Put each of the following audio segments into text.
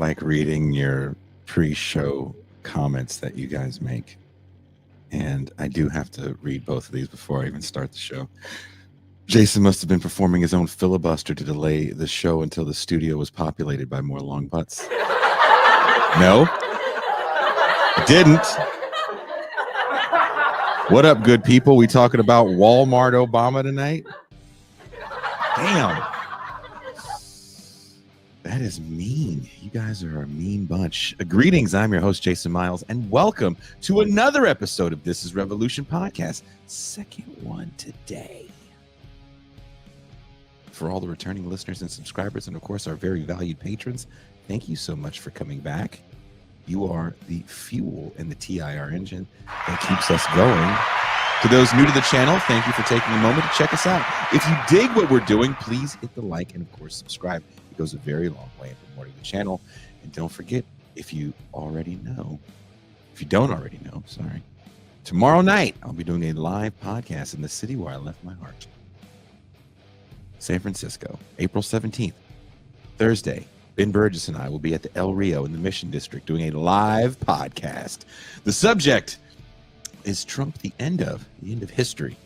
like reading your pre-show comments that you guys make. And I do have to read both of these before I even start the show. Jason must have been performing his own filibuster to delay the show until the studio was populated by more long butts. No, I didn't. What up, good people? We talking about Walmart Obama tonight? Damn. That is mean. You guys are a mean bunch. Greetings. I'm your host, Jason Miles, and welcome to another episode of This is Revolution Podcast. Second one today. For all the returning listeners and subscribers, and of course, our very valued patrons, thank you so much for coming back. You are the fuel in the TIR engine that keeps us going. To those new to the channel, thank you for taking a moment to check us out. If you dig what we're doing, please hit the like and, of course, subscribe. It goes a very long way in promoting the channel. And don't forget, if you don't already know, tomorrow night, I'll be doing a live podcast in the city where I left my heart. San Francisco, April 17th, Thursday. Ben Burgess and I will be at the El Rio in the Mission District doing a live podcast. The subject is Trump the end of history.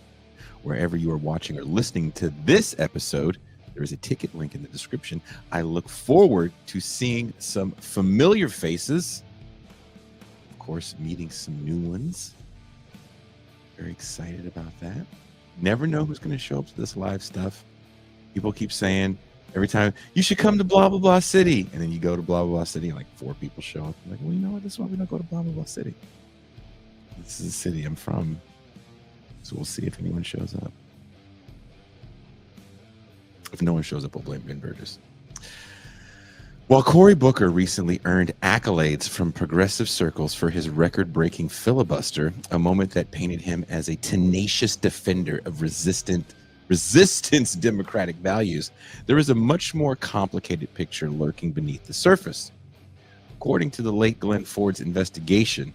Wherever you are watching or listening to this episode, there is a ticket link in the description. I look forward to seeing some familiar faces. Of course, meeting some new ones. Very excited about that. Never know who's going to show up to this live stuff. People keep saying every time, you should come to blah, blah, blah city. And then you go to blah, blah, blah city and like 4 people show up. I'm like, well, you know what? This is why we don't go to blah, blah, blah city. This is the city I'm from. So we'll see if anyone shows up. If no one shows up, we'll blame Ben Burgess. While Cory Booker recently earned accolades from progressive circles for his record-breaking filibuster, a moment that painted him as a tenacious defender of resistance democratic values, there is a much more complicated picture lurking beneath the surface. According to the late Glenn Ford's investigation,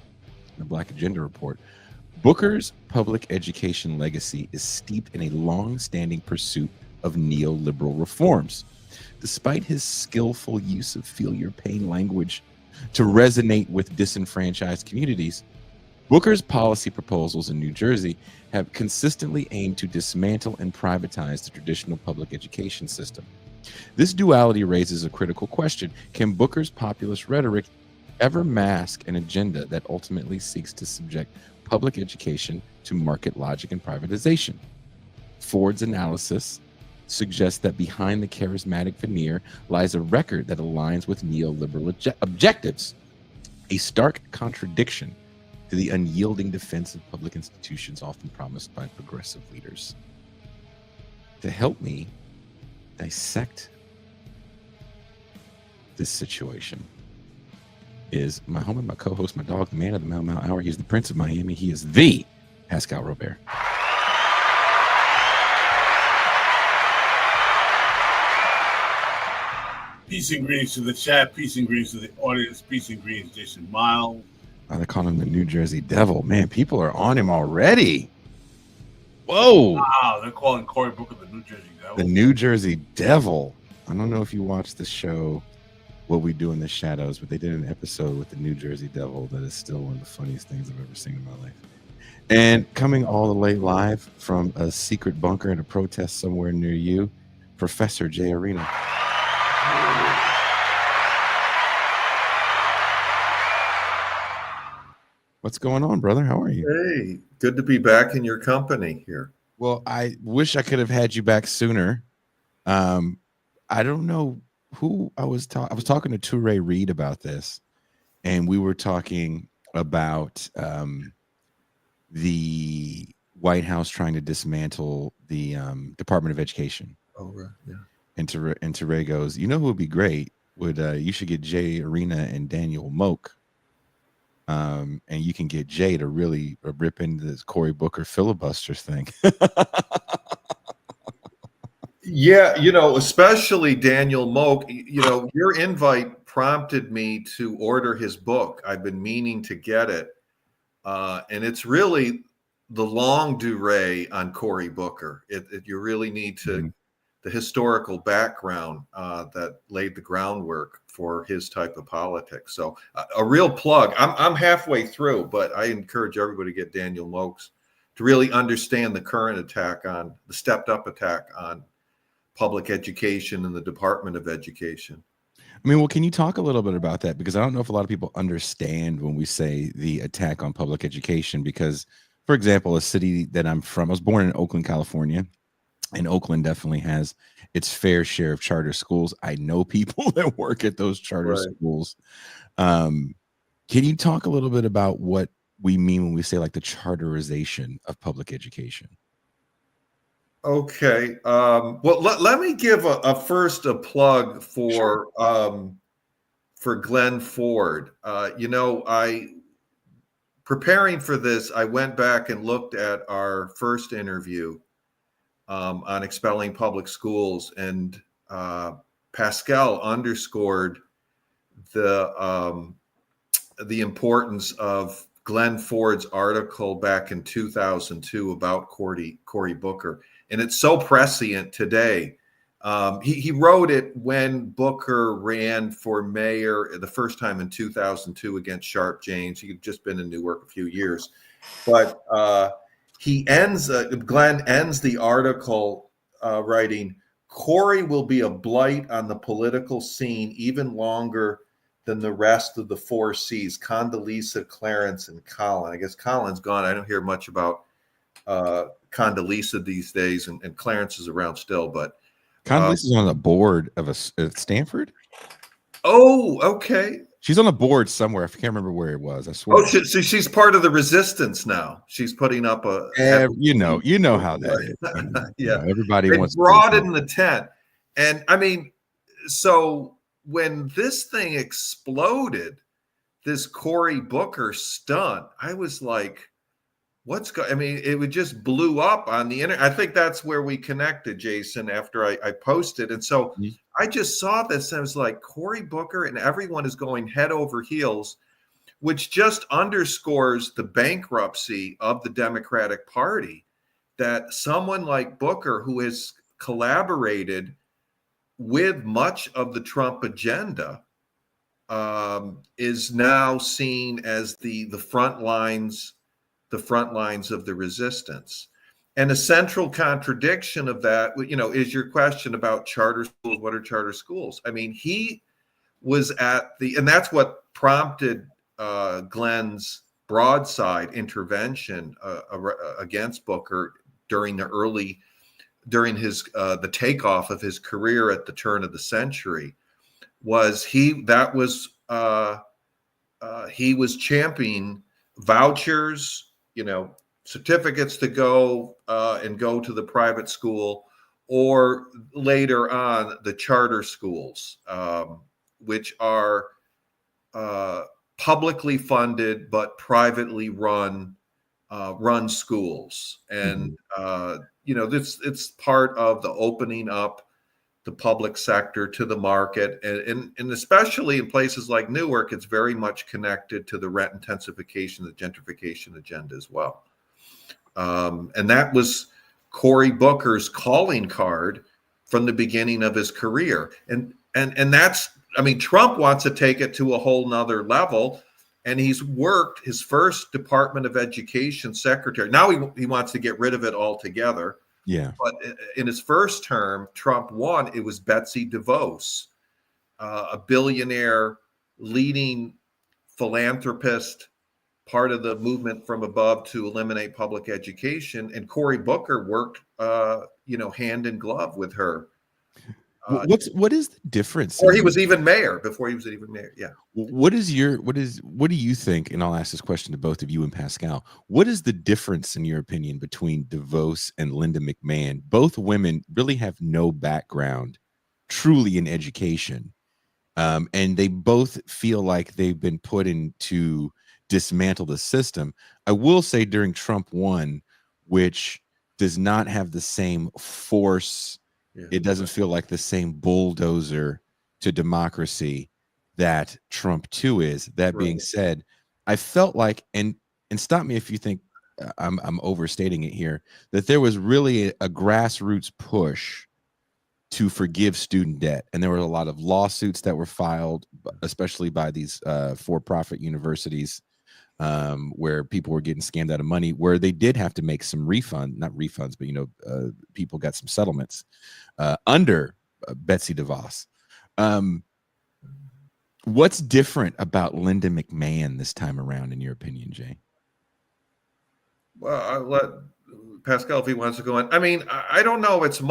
the Black Agenda Report, Booker's public education legacy is steeped in a long-standing pursuit of neoliberal reforms. Despite his skillful use of feel your pain language to resonate with disenfranchised communities, Booker's policy proposals in New Jersey have consistently aimed to dismantle and privatize the traditional public education system. This duality raises a critical question. Can Booker's populist rhetoric ever mask an agenda that ultimately seeks to subject public education to market logic and privatization? Ford's analysis suggests that behind the charismatic veneer lies a record that aligns with neoliberal objectives, a stark contradiction to the unyielding defense of public institutions often promised by progressive leaders. To help me dissect this situation is my homie, my co-host, my dog, the man of the Mau Mau Hour. He's the Prince of Miami. He is the Pascal Robert. Peace and greetings to the chat. Peace and greetings to the audience. Peace and greetings, Jason Miles. They call him the New Jersey Devil. Man, people are on him already. Whoa. Wow, they're calling Cory Booker the New Jersey Devil. The New Jersey Devil. I don't know if you watched the show What We Do in the Shadows, but they did an episode with the New Jersey Devil that is still one of the funniest things I've ever seen in my life. And coming all the way live from a secret bunker in a protest somewhere near you, Professor Jay Arena. What's going on, brother? How are you? Hey, good to be back in your company here. Well, I wish I could have had you back sooner. I don't know who I was talking to Toure Reed about this, and we were talking about the White House trying to dismantle the Department of Education. Oh, right, yeah. And Toure goes, you know who would be great? You should get Jay Arena and Daniel Moak. And you can get Jay to really rip into this Cory Booker filibuster thing. Yeah, especially Daniel Moak. Your invite prompted me to order his book. I've been meaning to get it. And it's really the long durée on Cory Booker. You really need to historical background that laid the groundwork for his type of politics. So a real plug. I'm halfway through, but I encourage everybody to get Daniel Mokes to really understand the current attack on the stepped up attack on public education and the Department of Education. I mean, well, can you talk a little bit about that? Because I don't know if a lot of people understand when we say the attack on public education. Because, for example, a city that I'm from, I was born in Oakland, California, and Oakland definitely has its fair share of charter schools. I know people that work at those charter schools. Can you talk a little bit about what we mean when we say like the charterization of public education? Okay. Well, let me give a first a plug for Glenn Ford. Preparing for this, I went back and looked at our first interview on expelling public schools, and Pascal underscored the importance of Glenn Ford's article back in 2002 about Cory Booker. And it's so prescient today. He wrote it when Booker ran for mayor the first time in 2002 against Sharp James. He had just been in Newark a few years. But Glenn ends the article writing, Cory will be a blight on the political scene even longer than the rest of the four C's, Condoleezza, Clarence, and Colin. I guess Colin's gone. I don't hear much about Condoleezza these days, and Clarence is around still, but Condoleezza is on the board of at Stanford. Oh, okay. She's on the board somewhere. I can't remember where it was. I swear. Oh, so she's part of the resistance now. She's putting up a. You know how that is. Yeah, everybody wants to broaden the tent, and I mean, so when this thing exploded, this Cory Booker stunt, I was like, I mean, it would just blew up on the internet. I think that's where we connected, Jason, after I posted. And so I just saw this and I was like, Cory Booker, and everyone is going head over heels, which just underscores the bankruptcy of the Democratic Party, that someone like Booker, who has collaborated with much of the Trump agenda, is now seen as the front lines of the resistance. And a central contradiction of that, is your question about charter schools. What are charter schools? I mean, he was and that's what prompted Glenn's broadside intervention against Booker during his the takeoff of his career at the turn of the century. He was championing vouchers, certificates to go to the private school, or later on the charter schools, which are publicly funded but privately run schools. And it's part of the opening up the public sector to the market, and especially in places like Newark, it's very much connected to the rent intensification, the gentrification agenda as well. And that was Cory Booker's calling card from the beginning of his career. And that's, I mean, Trump wants to take it to a whole nother level, and he's worked his first Department of Education secretary. Now he wants to get rid of it altogether. Yeah. But in his first term, Trump won. It was Betsy DeVos, a billionaire, leading philanthropist, part of the movement from above to eliminate public education. And Cory Booker worked, hand in glove with her. What is the difference? Or he was even mayor before he was even mayor. Yeah. What do you think? And I'll ask this question to both of you and Pascal. What is the difference, in your opinion, between DeVos and Linda McMahon? Both women really have no background truly in education. And they both feel like they've been put in to dismantle the system. I will say during Trump 1, which does not have the same force, it doesn't feel like the same bulldozer to democracy that Trump 2 is. That being said, I felt like, and stop me if you think I'm overstating it here, that there was really a grassroots push to forgive student debt. And there were a lot of lawsuits that were filed, especially by these for-profit universities, where people were getting scammed out of money, where they did have to make some not refunds, but people got some settlements under Betsy DeVos. What's different about Linda McMahon this time around, in your opinion, Jay? Well, I'll let Pascal, if he wants to go in. I mean, I don't know. It's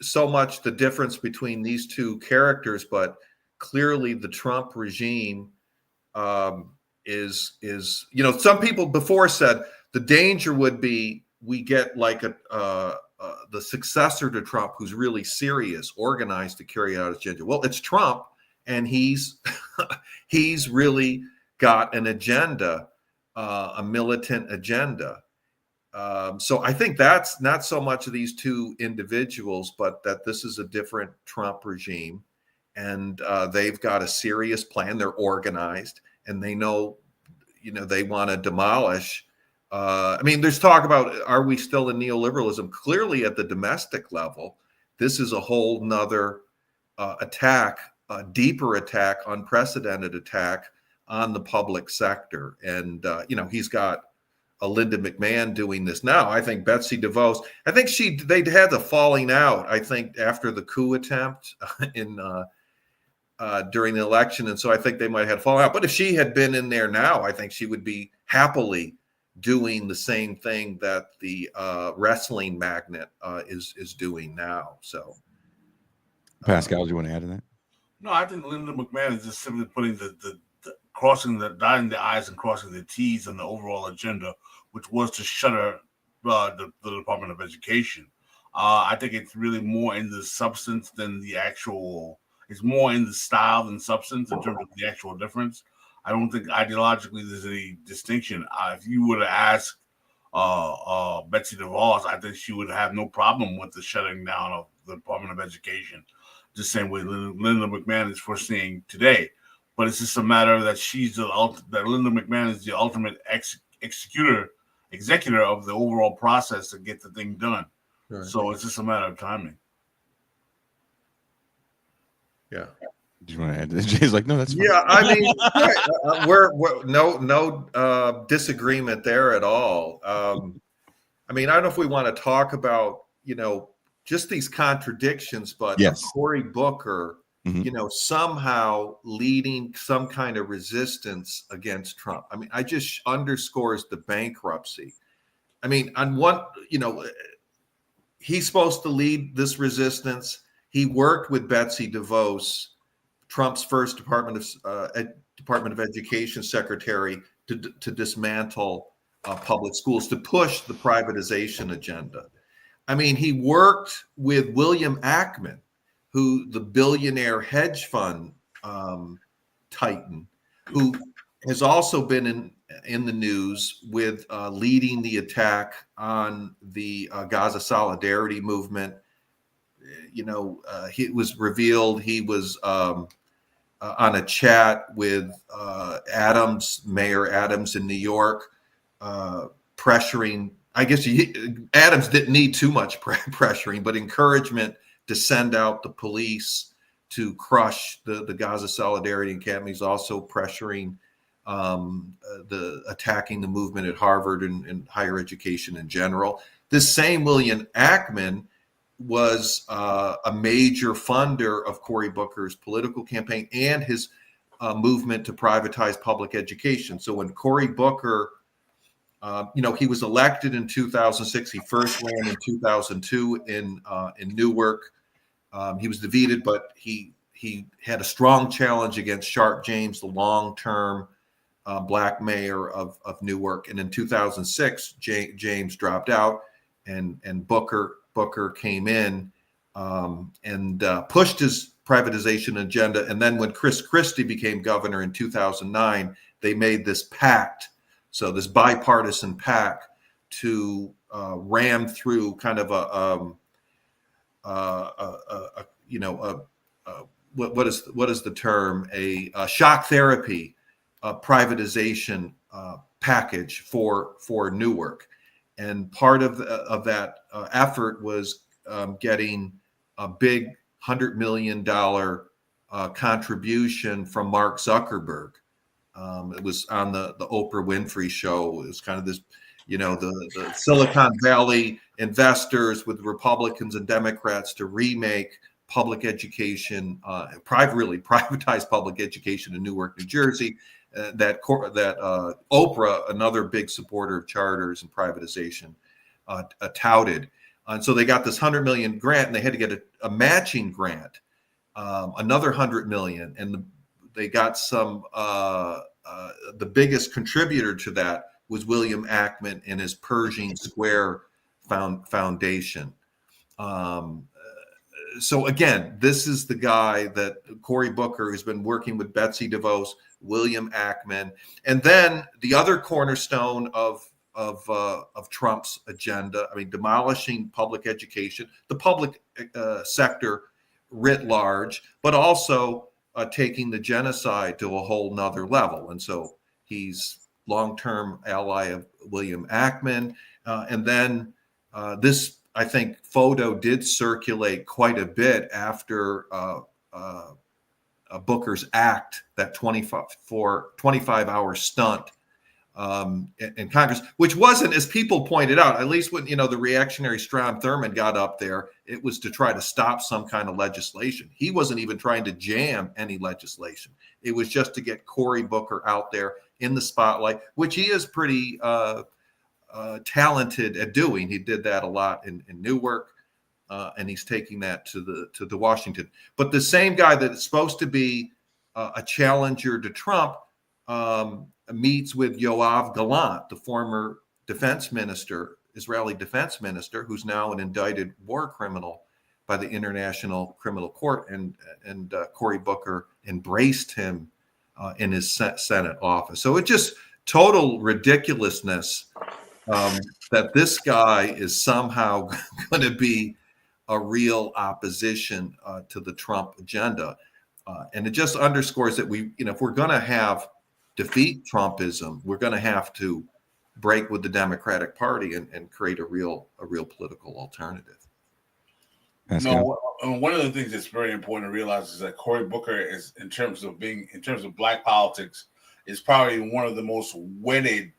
so much the difference between these two characters, but clearly the Trump regime is some people before said the danger would be we get like the successor to Trump who's really serious, organized to carry out his agenda. Well, it's Trump, and he's really got an agenda, a militant agenda. So I think that's not so much of these two individuals, but that this is a different Trump regime, and they've got a serious plan. They're organized, and they know, they want to demolish. I mean, there's talk about, are we still in neoliberalism? Clearly, at the domestic level, this is a whole nother attack, a deeper attack, unprecedented attack on the public sector. And, he's got a Linda McMahon doing this now. I think Betsy DeVos, I think they'd had the falling out, I think, after the coup attempt during the election. And so I think they might have fallen out. But if she had been in there now, I think she would be happily doing the same thing that the wrestling magnate is doing now. So, Pascal, do you want to add to that? No, I think Linda McMahon is just simply putting the dotting the I's and crossing the T's on the overall agenda, which was to shutter the Department of Education. I think it's really more in the substance than the actual. It's more in the style than substance in terms of the actual difference. I don't think ideologically there's any distinction. If you were to ask Betsy DeVos, I think she would have no problem with the shutting down of the Department of Education, the same way Linda McMahon is foreseeing today. But it's just a matter that that Linda McMahon is the ultimate executor of the overall process to get the thing done. Right. So it's just a matter of timing. Yeah. Do you want to add this? Jay's like, no, that's fine. Yeah, I mean, we're no disagreement there at all. I mean, I don't know if we want to talk about, just these contradictions, but yes. Cory Booker, somehow leading some kind of resistance against Trump. I mean, I just underscores the bankruptcy. I mean, on one, he's supposed to lead this resistance. He worked with Betsy DeVos, Trump's first Department of Education secretary, to dismantle public schools, to push the privatization agenda. I mean, he worked with William Ackman, who the billionaire hedge fund titan, who has also been in the news with leading the attack on the Gaza Solidarity movement. It was revealed he was on a chat with Mayor Adams in New York, pressuring. I guess Adams didn't need too much pressuring, but encouragement to send out the police to crush the Gaza Solidarity encampment. He's also pressuring attacking the movement at Harvard and higher education in general. This same William Ackman was a major funder of Cory Booker's political campaign and his movement to privatize public education. So when Cory Booker, he was elected in 2006. He first ran in 2002 in Newark. He was defeated, but he had a strong challenge against Sharp James, the long-term black mayor of Newark. And in 2006, James dropped out, and Booker came in and pushed his privatization agenda. And then when Chris Christie became governor in 2009, they made this pact. So this bipartisan pact to ram through kind of what is the term? A shock therapy privatization package for Newark. And part of that effort was getting big $100 million contribution from Mark Zuckerberg. It was on the Oprah Winfrey show. It was kind of this, the Silicon Valley investors with Republicans and Democrats to remake public education, really privatize public education in Newark, New Jersey. That Oprah, another big supporter of charters and privatization, touted. And so they got this $100 million grant, and they had to get a matching grant, another $100 million, and they got some. The biggest contributor to that was William Ackman and his Pershing Square Foundation. So again, this is the guy that Cory Booker, who's been working with Betsy DeVos, William Ackman, and then the other cornerstone of Trump's agenda. I mean, demolishing public education, the public sector writ large, but also taking the genocide to a whole nother level. And so he's long-term ally of William Ackman. And then this, I think, photo did circulate quite a bit after Booker's act, that 25-hour stunt in Congress, which wasn't, as people pointed out, at least when the reactionary Strom Thurmond got up there, it was to try to stop some kind of legislation. He wasn't even trying to jam any legislation. It was just to get Cory Booker out there in the spotlight, which he is pretty talented at doing. He did that a lot in Newark, and he's taking that to the Washington. But the same guy that is supposed to be a challenger to Trump meets with Yoav Gallant, the former defense minister, Israeli defense minister, who's now an indicted war criminal by the International Criminal Court, and Cory Booker embraced him in his Senate office. So it's just total ridiculousness that this guy is somehow going to be a real opposition to the Trump agenda. And it just underscores that if we're going to defeat Trumpism, we're going to have to break with the Democratic Party and create a real political alternative. One of the things that's very important to realize is that Cory Booker is, in terms of black politics, is probably one of the most wedded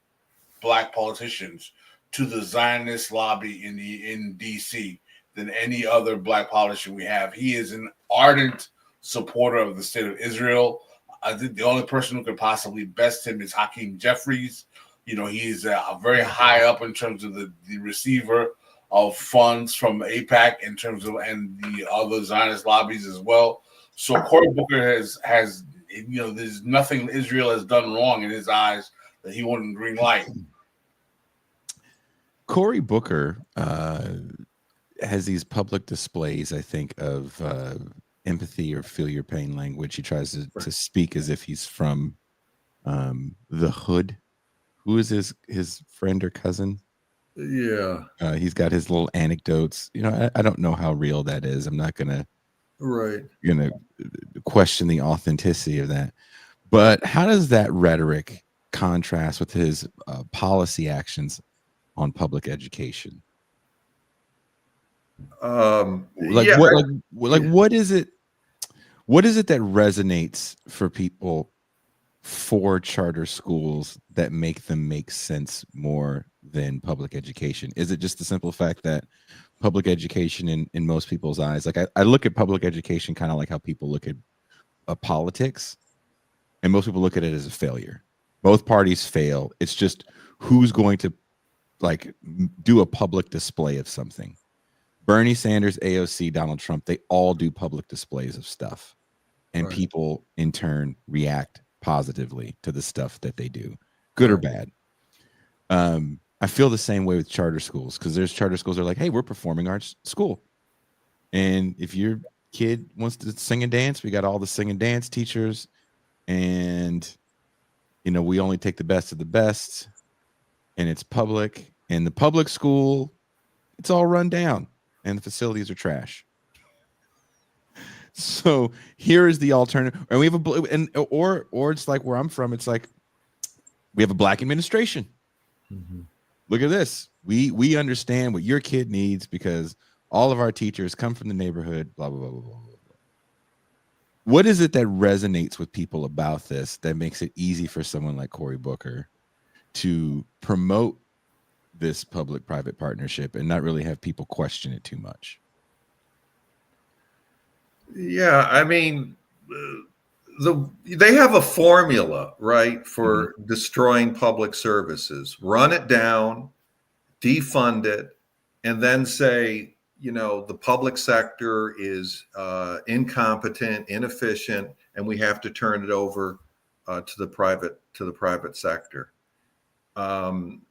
black politicians to the Zionist lobby in DC than any other black politician we have. He is an ardent supporter of the state of Israel. I think the only person who could possibly best him is Hakeem Jeffries. He's very high up in terms of the receiver of funds from AIPAC and the other Zionist lobbies as well. So Cory Booker has there's nothing Israel has done wrong in his eyes that he wouldn't green light. Cory Booker has these public displays, I think, of empathy or feel your pain language. He tries to speak as if he's from the hood. Who is his friend or cousin? Yeah. He's got his little anecdotes. I don't know how real that is. I'm not gonna question the authenticity of that. But how does that rhetoric contrast with his policy actions on public education? What is it? What is it that resonates for people for charter schools that make them make sense more than public education? Is it just the simple fact that public education in most people's eyes, like I look at public education kind of like how people look at politics, and most people look at it as a failure. Both parties fail. It's just who's going to do a public display of something. Bernie Sanders, AOC, Donald Trump, they all do public displays of stuff. And people in turn react positively to the stuff that they do, good or bad. I feel the same way with charter schools, because there's charter schools that are like, hey, we're performing arts school. And if your kid wants to sing and dance, we got all the sing and dance teachers. And, we only take the best of the best. And it's public. And the public school, it's all run down. And the facilities are trash. So here is the alternative, and we have or it's like where I'm from. It's like we have a black administration. Mm-hmm. Look at this. We understand what your kid needs because all of our teachers come from the neighborhood. Blah blah blah blah blah. What is it that resonates with people about this that makes it easy for someone like Cory Booker to promote this public-private partnership and not really have people question it too much? Yeah, I mean, they have a formula, right, for destroying public services. Run it down, defund it, and then say, the public sector is incompetent, inefficient, and we have to turn it over to the private sector. And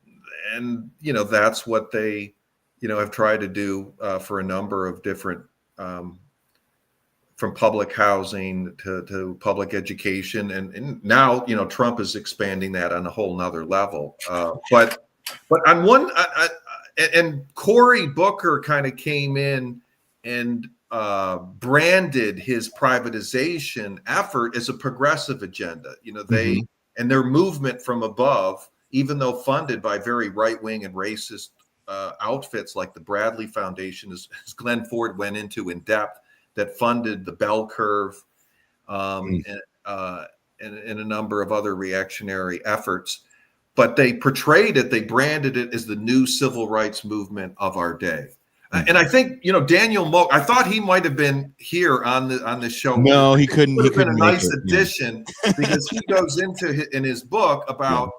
that's what they have tried to do for a number of different, from public housing to public education, and now Trump is expanding that on a whole nother level. But on one, and Cory Booker kind of came in and branded his privatization effort as a progressive agenda. They and their movement from above, even though funded by very right-wing and racist outfits like the Bradley Foundation, as Glenn Ford went into in depth, that funded the bell curve and a number of other reactionary efforts. But they portrayed it, they branded it as the new civil rights movement of our day. And I think, Daniel Moak, I thought he might have been here on the show. No, he couldn't. He could have been a nice addition because he goes into in his book about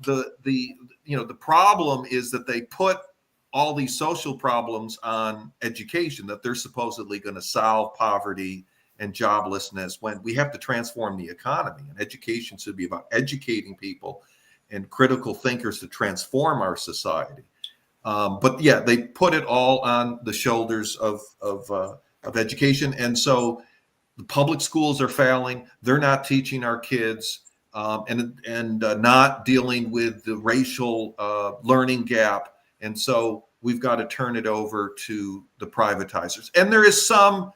the problem is that they put all these social problems on education, that they're supposedly going to solve poverty and joblessness, when we have to transform the economy. And education should be about educating people and critical thinkers to transform our society. But yeah, they put it all on the shoulders of education. And so the public schools are failing. They're not teaching our kids and not dealing with the racial learning gap. And so we've got to turn it over to the privatizers. And there is some,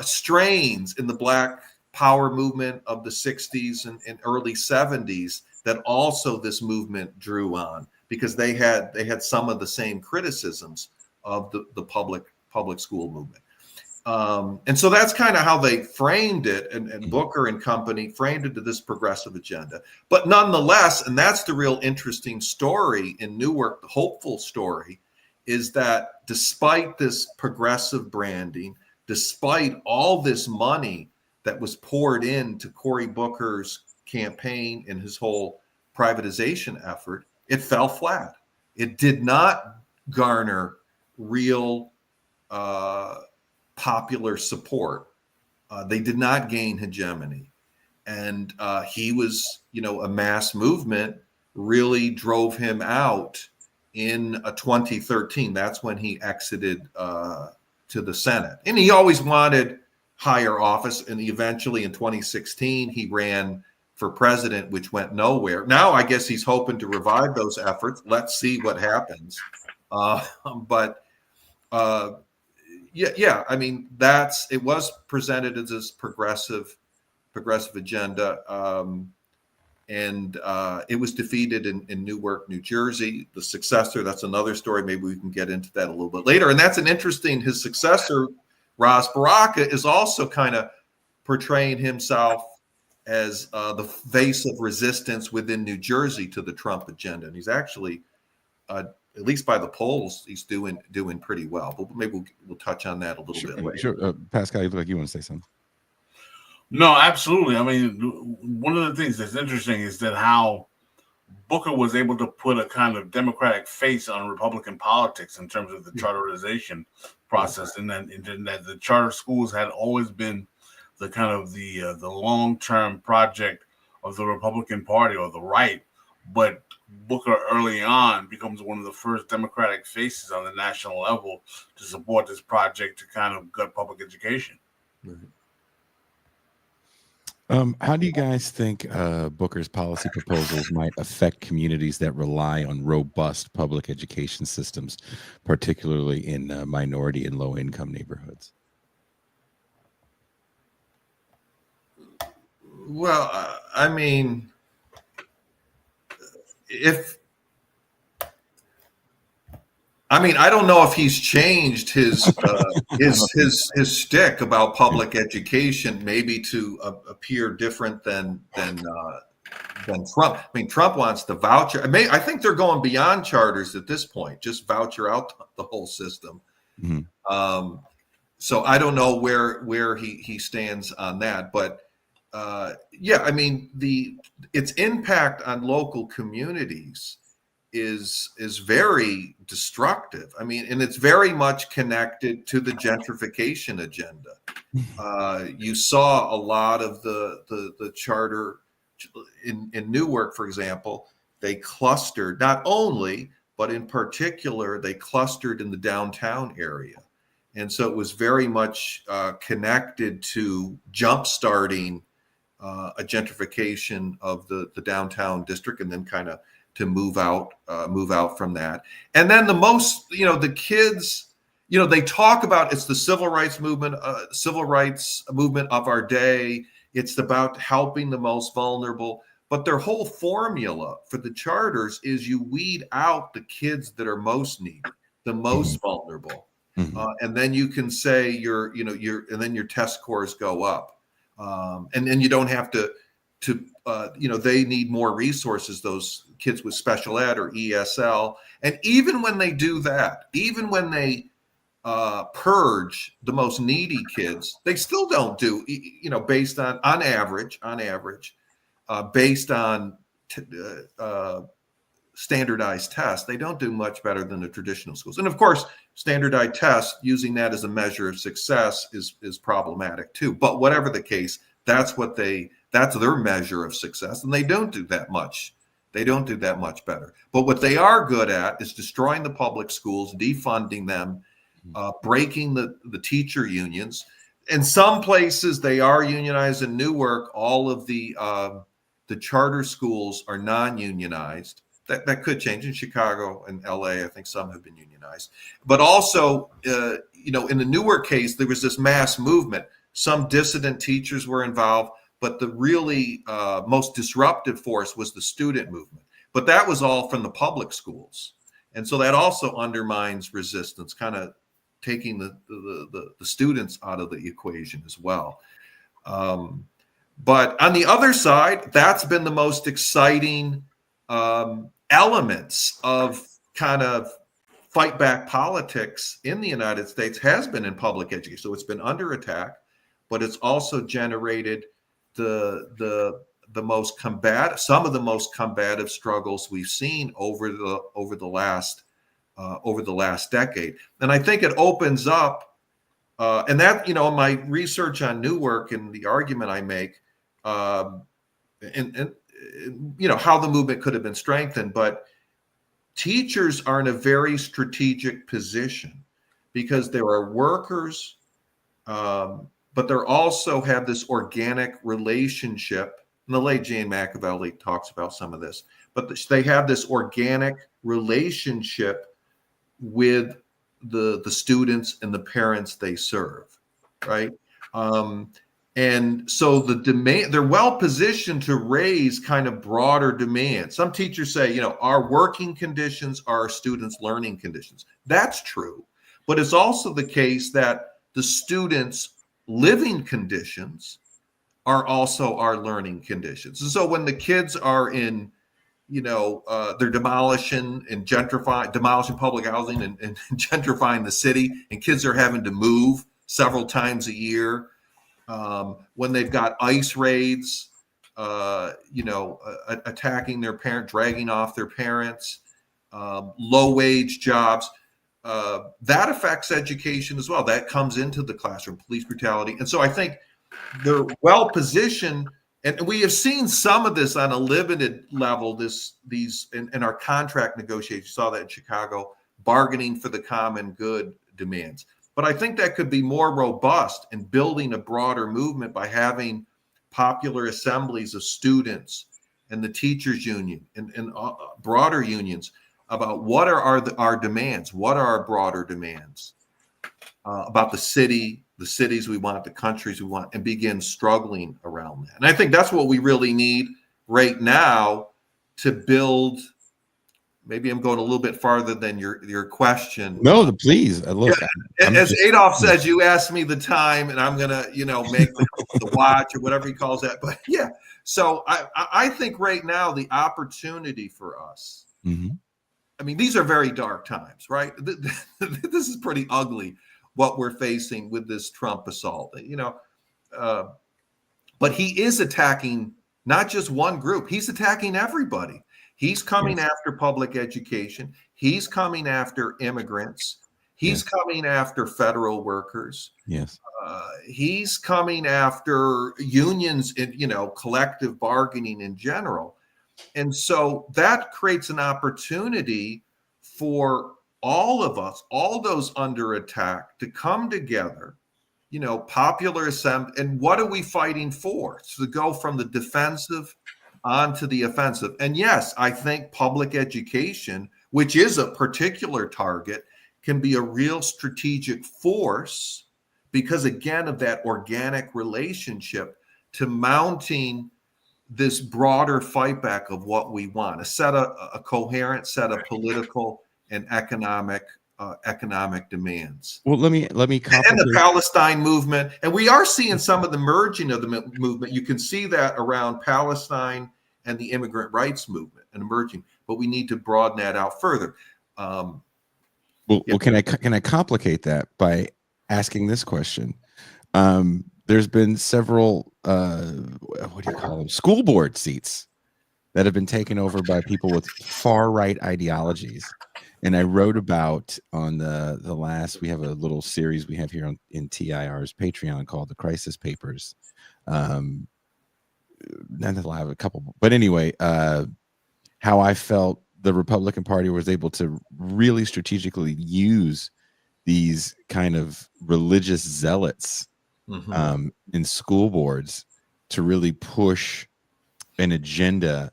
strains in the Black Power movement of the 60s and early 70s that also this movement drew on, because they had some of the same criticisms of the public school movement. And so that's kind of how they framed it, and Booker and company framed it to this progressive agenda. But nonetheless, and that's the real interesting story in Newark, the hopeful story, is that despite this progressive branding, despite all this money that was poured into Cory Booker's campaign and his whole privatization effort, it fell flat. It did not garner real popular support. They did not gain hegemony. And he was, a mass movement really drove him out in 2013. That's when he exited to the Senate. And he always wanted higher office. And eventually in 2016, he ran for president, which went nowhere. Now I guess he's hoping to revive those efforts. Let's see what happens. Yeah. I mean, it was presented as this progressive agenda, and it was defeated in Newark, New Jersey. The successor, that's another story. Maybe we can get into that a little bit later. And that's his successor, Ras Baraka, is also kind of portraying himself as the face of resistance within New Jersey to the Trump agenda. And he's actually, at least by the polls, he's doing pretty well. But maybe we'll touch on that a little bit later. Sure. Pascal, you look like you want to say something. No, absolutely. I mean, one of the things that's interesting is that how Booker was able to put a kind of Democratic face on Republican politics in terms of the charterization process, and that the charter schools had always been the kind of the long-term project of the Republican Party or the right. But Booker early on becomes one of the first Democratic faces on the national level to support this project to kind of gut public education. Right. How do you guys think Booker's policy proposals might affect communities that rely on robust public education systems, particularly in minority and low-income neighborhoods? Well, I mean, if I mean, I don't know if he's changed his shtick about public education, maybe to appear different than Trump. I mean, Trump wants to voucher. I think they're going beyond charters at this point, just voucher out the whole system. Mm-hmm. So I don't know where he stands on that, but yeah, I mean, its impact on local communities is very destructive. I mean, and it's very much connected to the gentrification agenda. You saw a lot of the charter in Newark, for example. They clustered not only, but in particular, they clustered in the downtown area. And so it was very much connected to jumpstarting a gentrification of the downtown district, and then kind of to move out from that. And then the kids, they talk about it's the civil rights movement of our day. It's about helping the most vulnerable. But their whole formula for the charters is you weed out the kids that are most needy, the most vulnerable. Mm-hmm. And then you can say and then your test scores go up. And then you don't have to they need more resources, those kids with special ed or ESL. And even when they do that, even when they purge the most needy kids, they still don't do, based on average, based on standardized tests, they don't do much better than the traditional schools. And of course, standardized tests, using that as a measure of success is problematic too. But whatever the case, that's their measure of success, and they don't do that much. They don't do that much better. But what they are good at is destroying the public schools, defunding them, breaking the teacher unions. In some places, they are unionized. In Newark, all of the charter schools are non-unionized. That could change in Chicago and LA. I think some have been unionized. But also, in the Newark case, there was this mass movement. Some dissident teachers were involved, but the really most disruptive force was the student movement. But that was all from the public schools. And so that also undermines resistance, kind of taking the students out of the equation as well. But on the other side, that's been the most exciting elements of kind of fight back politics in the United States has been in public education. So it's been under attack, but it's also generated some of the most combative struggles we've seen over the last decade. And I think it opens up, and that, in my research on Newark and the argument I make, and how the movement could have been strengthened, but teachers are in a very strategic position because there are workers, but they also have this organic relationship. And the late Jane McAvely talks about some of this, but they have this organic relationship with the students and the parents they serve, right? And so they're well positioned to raise kind of broader demands. Some teachers say, our working conditions are our students' learning conditions. That's true. But it's also the case that the students' living conditions are also our learning conditions. And so when the kids are in, they're demolishing public housing and gentrifying the city, and kids are having to move several times a year, when they've got ICE raids, attacking their parent, dragging off their parents, low wage jobs, that affects education as well. That comes into the classroom, police brutality. And so I think they're well positioned, and we have seen some of this on a limited level, these in our contract negotiations. You saw that in Chicago, bargaining for the common good demands. But I think that could be more robust in building a broader movement by having popular assemblies of students and the teachers union and broader unions about what are our demands, what are our broader demands about the cities we want, the countries we want, and begin struggling around that. And I think that's what we really need right now to build maybe I'm going a little bit farther than your question. No, please. Look, as Adolf says, you asked me the time, and I'm gonna, make the watch or whatever he calls that. But yeah, so I think right now the opportunity for us. Mm-hmm. I mean, these are very dark times, right? This is pretty ugly what we're facing with this Trump assault. But he is attacking not just one group; he's attacking everybody. He's coming after public education. He's coming after immigrants. He's coming after federal workers. Yes. He's coming after unions and, collective bargaining in general. And so that creates an opportunity for all of us, all those under attack, to come together, popular assembly. And what are we fighting for? So to go from the defensive onto the offensive. And yes, I think public education, which is a particular target, can be a real strategic force because, again, of that organic relationship to mounting this broader fight back of what we want, a coherent set of political and economic demands. Well, let me and the Palestine movement, and we are seeing some of the merging of the movement. You can see that around Palestine and the immigrant rights movement and emerging, but we need to broaden that out further. Well, can I complicate that by asking this question? There's been several what do you call them, school board seats that have been taken over by people with far right ideologies. And I wrote about on the last, we have a little series we have here in TIR's Patreon called The Crisis Papers. None that I have a couple, but anyway, how I felt the Republican Party was able to really strategically use these kind of religious zealots in school boards to really push an agenda.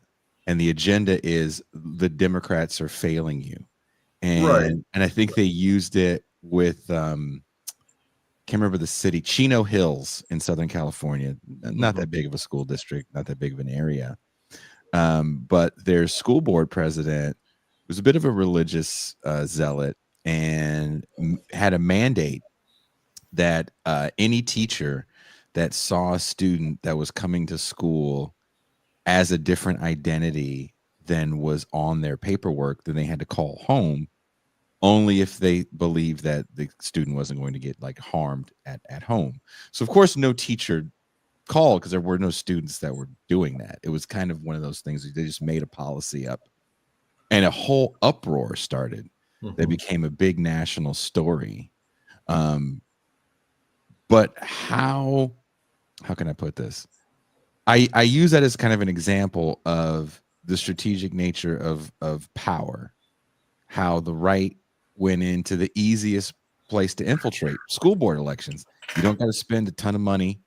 And the agenda is the Democrats are failing you. And I think they used it with can't remember the city, Chino Hills in Southern California. Not that big of a school district, not that big of an area. But their school board president was a bit of a religious zealot and had a mandate that any teacher that saw a student that was coming to school as a different identity than was on their paperwork, then they had to call home only if they believed that the student wasn't going to get harmed at home. So of course no teacher called because there were no students that were doing that. It was kind of one of those things. They just made a policy up and a whole uproar started that became a big national story. But how can I put this? I use that as kind of an example of the strategic nature of power, how the right went into the easiest place to infiltrate school board elections. You don't got to spend a ton of money.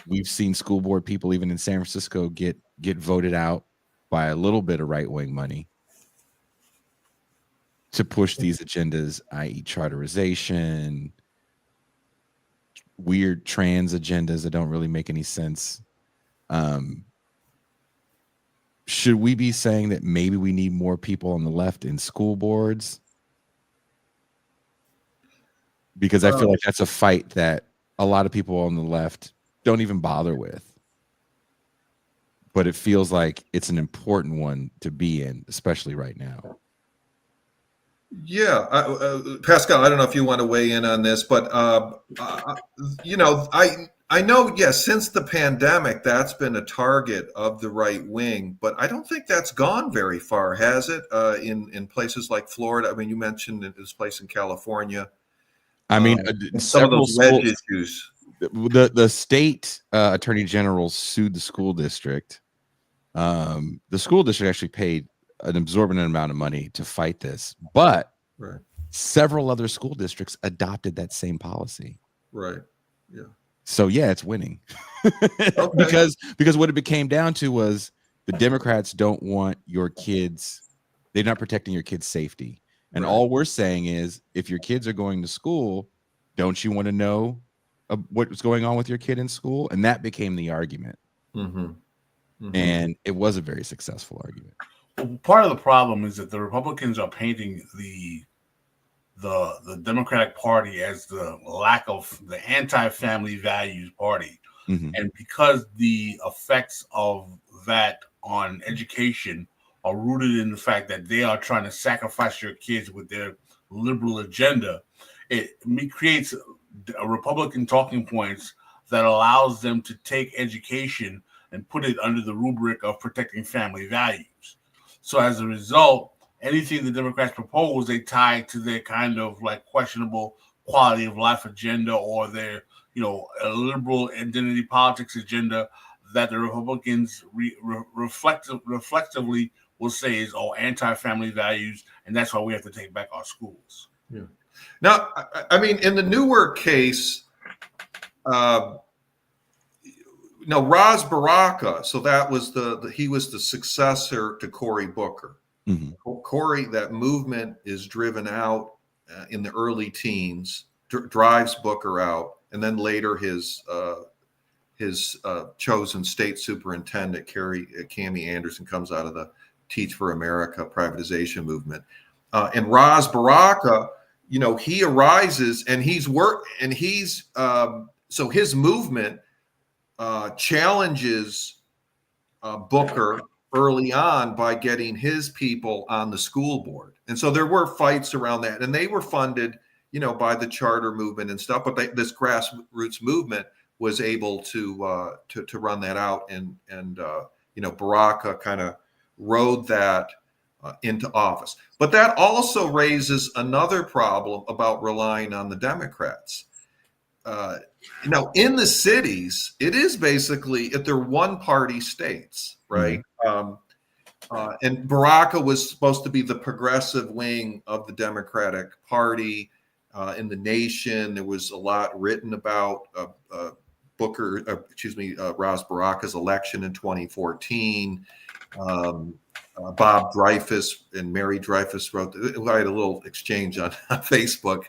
We've seen school board people, even in San Francisco, get voted out by a little bit of right-wing money to push these agendas, i.e. charterization, weird trans agendas that don't really make any sense. Should we be saying that maybe we need more people on the left in school boards? Because I feel like that's a fight that a lot of people on the left don't even bother with. But it feels like it's an important one to be in, especially right now. Yeah, Pascal, I don't know if you want to weigh in on this, but I know, yes, since the pandemic, that's been a target of the right wing, but I don't think that's gone very far, has it? In places like Florida, I mean, you mentioned this place in California. I mean, some of those wedge issues. The state attorney general sued the school district. The school district actually paid an absorbent amount of money to fight this, but several other school districts adopted that same policy. Right. Yeah. So yeah, it's winning. because what it became down to was the Democrats don't want your kids. They're not protecting your kids' safety. And all we're saying is, if your kids are going to school, don't you want to know what's going on with your kid in school? And that became the argument. And it was a very successful argument. part of the problem is that the Republicans are painting the Democratic Party as the anti-family values party. Mm-hmm. And because the effects of that on education are rooted in the fact that they are trying to sacrifice your kids with their liberal agenda, it creates a Republican talking points that allows them to take education and put it under the rubric of protecting family values. So as a result, anything the Democrats propose, they tie to their kind of like questionable quality of life agenda or their, a liberal identity politics agenda that the Republicans reflectively will say is anti-family values, and that's why we have to take back our schools. Yeah. Now, I mean, in the Newark case, Ras Baraka, so that was he was the successor to Cory Booker. Mm-hmm. Cory, that movement is driven out in the early teens, drives Booker out, and then later his chosen state superintendent, Cami Anderson, comes out of the Teach for America privatization movement. And Ras Baraka, he arises and so his movement challenges Booker early on by getting his people on the school board. And so there were fights around that, and they were funded, by the charter movement and stuff, but this grassroots movement was able to run that out, and Baraka kind of rode that into office. But that also raises another problem about relying on the Democrats. In the cities, it is basically they're one-party states, right? Mm-hmm. And Baraka was supposed to be the progressive wing of the Democratic Party in the nation. There was a lot written about Ras Baraka's election in 2014. Bob Dreyfus and Mary Dreyfus I had a little exchange on Facebook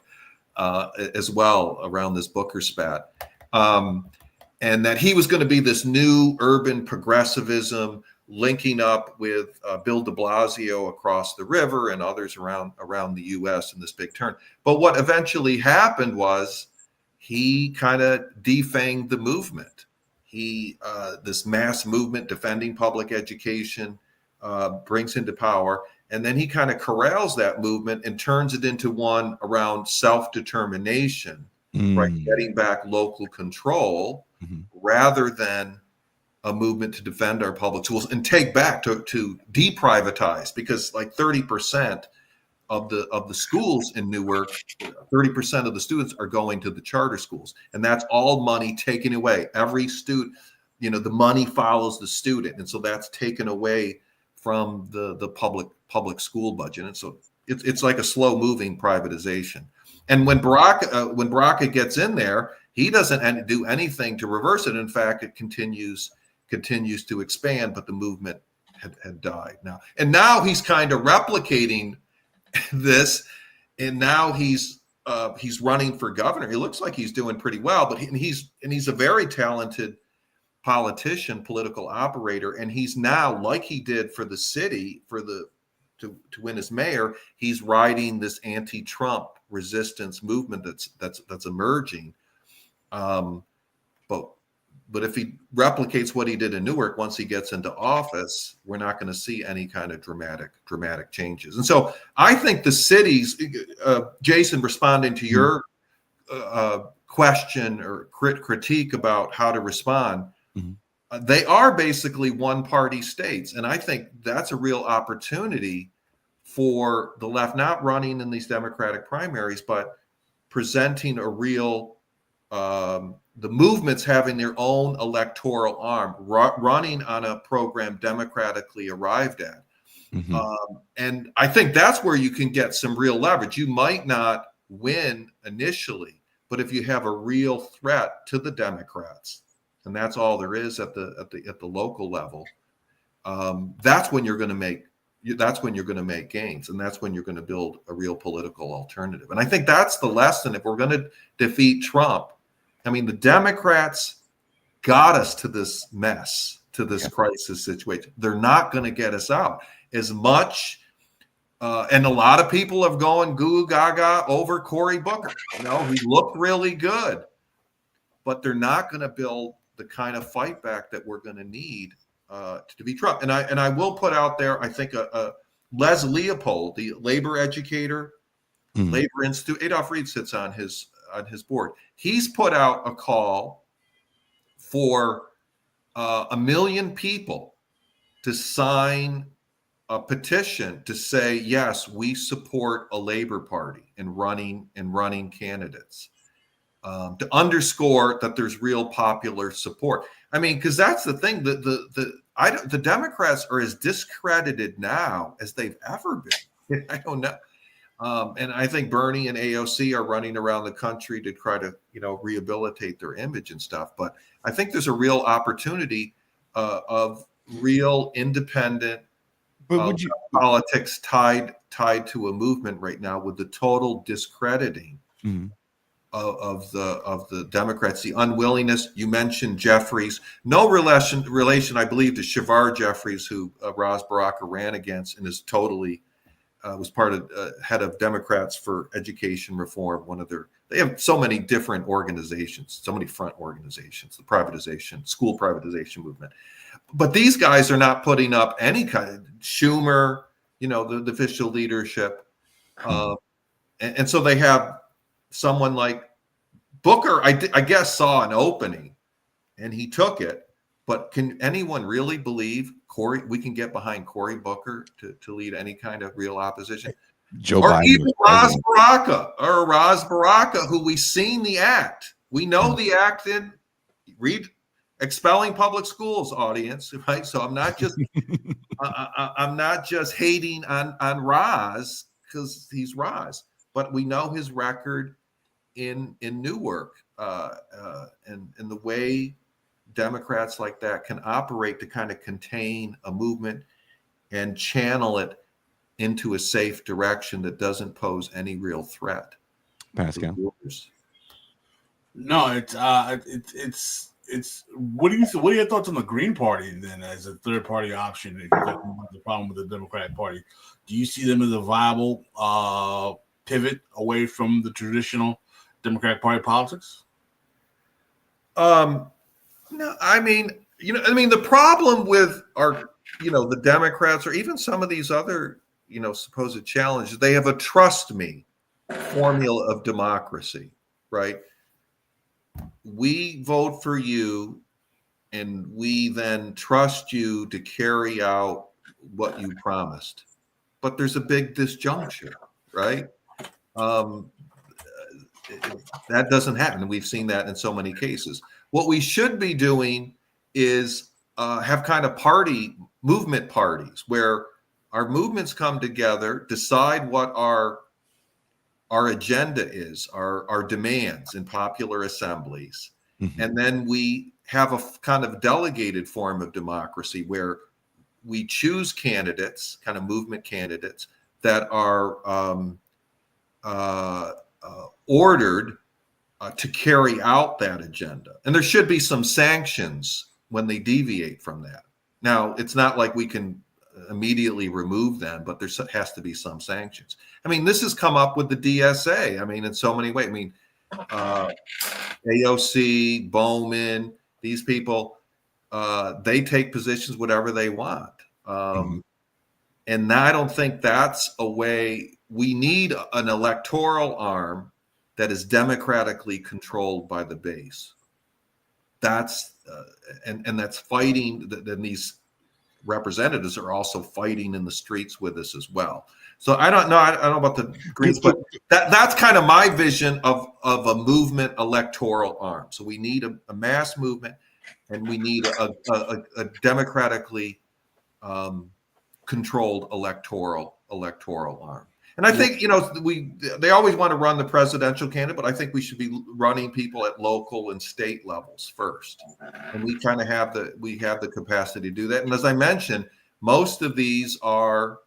as well around this Booker spat. And that he was going to be this new urban progressivism linking up with Bill de Blasio across the river and others around the U.S. in this big turn. But what eventually happened was he kind of defanged the movement. This mass movement defending public education brings into power. And then he kind of corrals that movement and turns it into one around self-determination, right? Getting back local control rather than a movement to defend our public schools and take back to deprivatize, because like 30% of the schools in Newark, 30% of the students are going to the charter schools, and that's all money taken away. Every student, the money follows the student, and so that's taken away from the public school budget, and so it's like a slow moving privatization. And when Baraka gets in there, he doesn't do anything to reverse it. In fact, it continues to expand, but the movement had died now. And now he's kind of replicating this, and now he's running for governor. He looks like he's doing pretty well, but he's a very talented politician, political operator, and he's now, like he did for the city, to win as mayor, he's riding this anti-Trump resistance movement that's emerging. But if he replicates what he did in Newark, once he gets into office, we're not going to see any kind of dramatic changes. And so I think the cities, Jason, responding to your question or critique about how to respond, they are basically one-party states. And I think that's a real opportunity for the left, not running in these Democratic primaries, but presenting a real the movements having their own electoral arm, running on a program democratically arrived at. And I think that's where you can get some real leverage. You might not win initially, but if you have a real threat to the Democrats, and that's all there is at the local level, that's when you're going to make gains, and that's when you're going to build a real political alternative. And I think that's the lesson. If we're going to defeat Trump, I mean, the Democrats got us to this mess, to this crisis situation. They're not going to get us out. as much. And a lot of people have gone goo gaga over Cory Booker. You know, he looked really good, but they're not going to build the kind of fight back that we're going to need to be Trump. And I will put out there, I think, Les Leopold, the labor educator, Labor Institute. Adolph Reed sits on his board. He's put out a call for 1 million people to sign a petition to say, yes, we support a Labor Party in running candidates, to underscore that there's real popular support. I mean, because that's the thing, the Democrats are as discredited now as they've ever been. I don't know. And I think Bernie and AOC are running around the country to try to, rehabilitate their image and stuff. But I think there's a real opportunity of real independent politics tied to a movement right now, with the total discrediting of the Democrats, the unwillingness. You mentioned Jeffries, no relation, I believe, to Shavar Jeffries, who Ras Baraka ran against and is totally was part of head of Democrats for Education Reform. They have so many different organizations, so many front organizations, the school privatization movement. But these guys are not putting up any kind of Schumer, the official leadership. And so they have someone like Booker, I guess, saw an opening and he took it. But can anyone really believe we can get behind Cory Booker to lead any kind of real opposition? Joe or Biden even Ras Baraka, who we've seen the act. We know the act in expelling public schools, audience, right? So I'm not just I'm not just hating on Ras because he's Ras, but we know his record in Newark and the way Democrats like that can operate to kind of contain a movement and channel it into a safe direction that doesn't pose any real threat. Pascal. No, it's what are your thoughts on the Green Party then as a third party option? If you have the problem with the Democratic Party, do you see them as a viable pivot away from the traditional Democratic Party politics? No, I mean, the problem with our, the Democrats or even some of these other, supposed challenges, they have a trust me formula of democracy, right? We vote for you and we then trust you to carry out what you promised. But there's a big disjuncture, right? That doesn't happen. And we've seen that in so many cases. What we should be doing is have kind of movement parties where our movements come together, decide what our agenda is, our demands in popular assemblies. And then we have a kind of delegated form of democracy where we choose candidates, kind of movement candidates that are ordered to carry out that agenda. And there should be some sanctions when they deviate from that. Now, it's not like we can immediately remove them, but there has to be some sanctions. I mean, this has come up with the DSA. I mean, in so many ways. I mean, AOC, Bowman, these people, they take positions whatever they want. And I don't think that's a way. We need an electoral arm that is democratically controlled by the base. That's and that's fighting. Then these representatives are also fighting in the streets with us as well. So I don't know. I don't know about the Greens, but that's kind of my vision of a movement electoral arm. So we need a mass movement, and we need a democratically controlled electoral arm. And I think, they always want to run the presidential candidate, but I think we should be running people at local and state levels first. And we kind of have the capacity to do that. And as I mentioned, most of these are,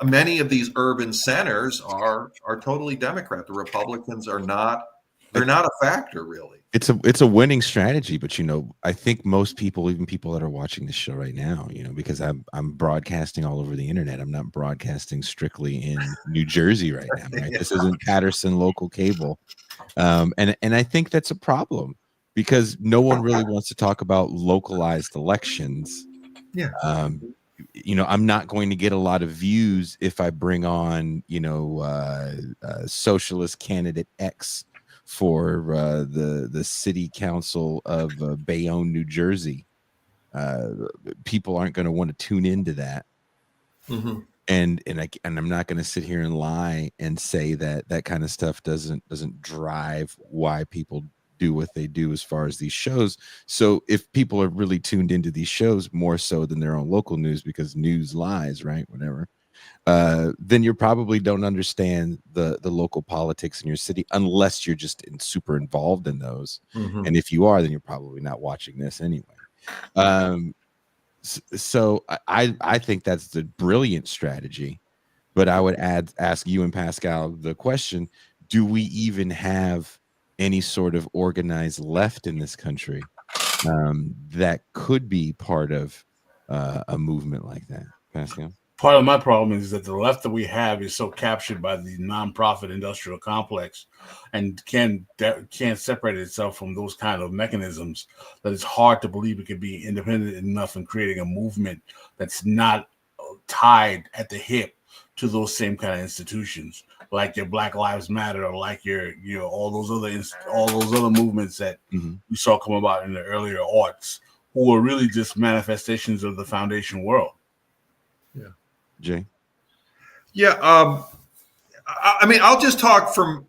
many of these urban centers are totally Democrat. The Republicans are not They're not a factor, really. It's a winning strategy, but I think most people, even people that are watching this show right now, because I'm broadcasting all over the internet. I'm not broadcasting strictly in New Jersey right now, right? Yeah. This isn't Patterson local cable. And I think that's a problem because no one really wants to talk about localized elections. Yeah. I'm not going to get a lot of views if I bring on, socialist candidate X for the city council of Bayonne, New Jersey. People aren't going to want to tune into that. Mm-hmm. And I'm not going to sit here and lie and say that kind of stuff doesn't drive why people do what they do as far as these shows. So if people are really tuned into these shows more so than their own local news, because news lies, right? Whatever. Then you probably don't understand the local politics in your city unless you're just super involved in those. Mm-hmm. And if you are, then you're probably not watching this anyway. So I think that's the brilliant strategy. But I would ask you and Pascal the question: do we even have any sort of organized left in this country that could be part of a movement like that, Pascal? Part of my problem is that the left that we have is so captured by the nonprofit industrial complex and can't separate itself from those kind of mechanisms that it's hard to believe it could be independent enough in creating a movement that's not tied at the hip to those same kind of institutions, like your Black Lives Matter, or like your all those other movements that we saw come about in the earlier aughts, who are really just manifestations of the foundation world. Yeah. Jay? Yeah. I mean, I'll just talk from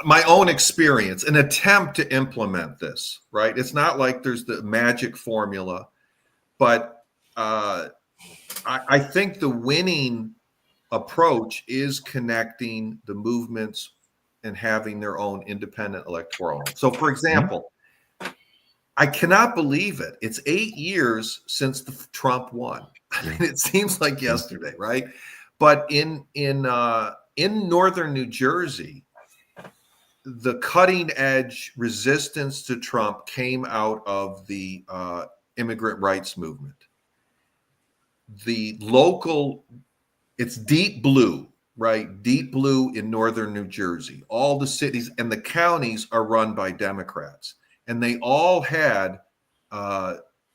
my own experience, an attempt to implement this, right? It's not like there's the magic formula, but I think the winning approach is connecting the movements and having their own independent electoral. So, for example, I cannot believe it. It's 8 years since Trump won. I mean, it seems like yesterday, right? But in northern New Jersey, the cutting edge resistance to Trump came out of the immigrant rights movement. The local, it's deep blue, right? Deep blue in northern New Jersey. All the cities and the counties are run by Democrats. And they all had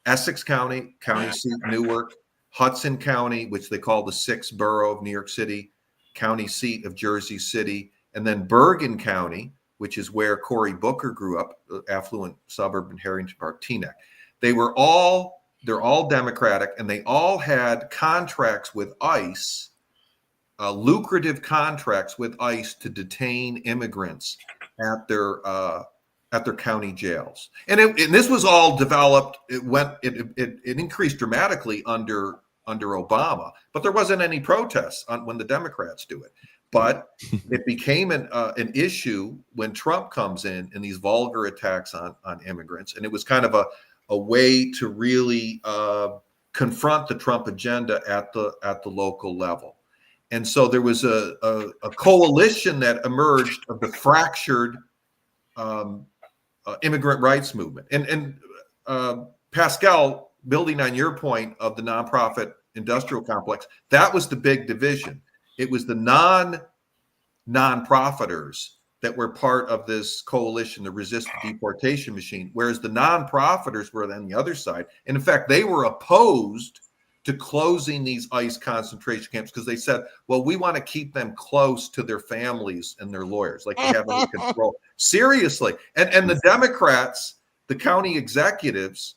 Essex County seat Newark, Hudson County, which they call the sixth borough of New York City, county seat of Jersey City, and then Bergen County, which is where Cory Booker grew up, affluent suburb in Harrington Park, Teaneck. They're all Democratic, and they all had contracts with ICE, lucrative contracts with ICE to detain immigrants at their county jails. And this was all developed. It increased dramatically under Obama, but there wasn't any protests when the Democrats do it. But it became an issue when Trump comes in and these vulgar attacks on immigrants. And it was kind of a way to really confront the Trump agenda at the local level. And so there was a coalition that emerged of the fractured immigrant rights movement. And Pascal, building on your point of the nonprofit industrial complex, that was the big division. It was the non-profiters that were part of this coalition, the resist the deportation machine, whereas the non-profiters were on the other side. And in fact, they were opposed to closing these ICE concentration camps because they said, well, we want to keep them close to their families and their lawyers, like they have any control. Seriously. And the Democrats, the county executives